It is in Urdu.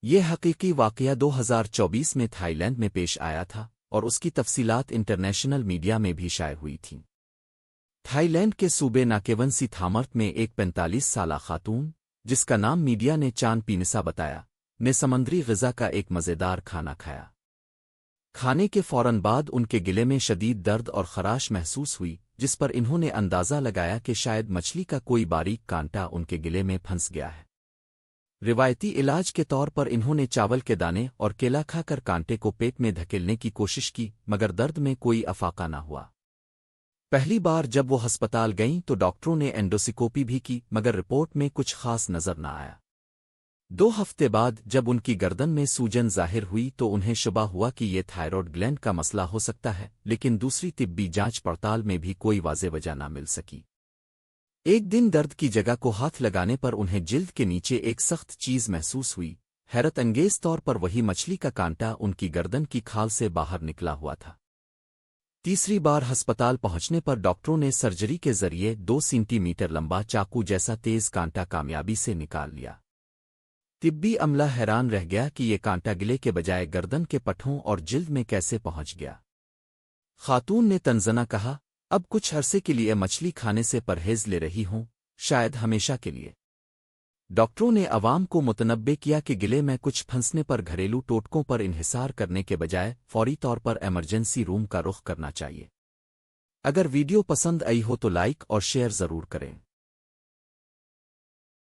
یہ حقیقی واقعہ 2024 میں تھائی لینڈ میں پیش آیا تھا اور اس کی تفصیلات انٹرنیشنل میڈیا میں بھی شائع ہوئی تھیں۔ تھائی لینڈ کے صوبے ناکیونسی تھامرت میں ایک 45 سالہ خاتون، جس کا نام میڈیا نے چان پینسا بتایا، نے سمندری غذا کا ایک مزیدار کھانا کھایا۔ کھانے کے فوراً بعد ان کے گلے میں شدید درد اور خراش محسوس ہوئی، جس پر انہوں نے اندازہ لگایا کہ شاید مچھلی کا کوئی باریک کانٹا ان کے گلے میں پھنس گیا ہے۔ روایتی علاج کے طور پر انہوں نے چاول کے دانے اور کیلا کھا کر کانٹے کو پیٹ میں دھکیلنے کی کوشش کی، مگر درد میں کوئی افاقہ نہ ہوا۔ پہلی بار جب وہ ہسپتال گئیں تو ڈاکٹروں نے اینڈوسکوپی بھی کی، مگر رپورٹ میں کچھ خاص نظر نہ آیا۔ 2 ہفتے بعد جب ان کی گردن میں سوجن ظاہر ہوئی تو انہیں شبہ ہوا کہ یہ تھائرائیڈ گلینڈ کا مسئلہ ہو سکتا ہے، لیکن دوسری طبی جانچ پڑتال میں بھی کوئی واضح وجہ نہ مل سکی۔ ایک دن درد کی جگہ کو ہاتھ لگانے پر انہیں جلد کے نیچے ایک سخت چیز محسوس ہوئی، حیرت انگیز طور پر وہی مچھلی کا کانٹا ان کی گردن کی کھال سے باہر نکلا ہوا تھا۔ تیسری بار ہسپتال پہنچنے پر ڈاکٹروں نے سرجری کے ذریعے 2 سینٹی میٹر لمبا چاقو جیسا تیز کانٹا کامیابی سے نکال لیا۔ طبی عملہ حیران رہ گیا کہ یہ کانٹا گلے کے بجائے گردن کے پٹھوں اور جلد میں کیسے پہنچ گیا۔ خاتون نے تنزنہ کہا، اب کچھ عرصے کے لیے مچھلی کھانے سے پرہیز لے رہی ہوں، شاید ہمیشہ کے لیے۔ ڈاکٹروں نے عوام کو متنبہ کیا کہ گلے میں کچھ پھنسنے پر گھریلو ٹوٹکوں پر انحصار کرنے کے بجائے فوری طور پر ایمرجنسی روم کا رخ کرنا چاہیے۔ اگر ویڈیو پسند آئی ہو تو لائک اور شیئر ضرور کریں۔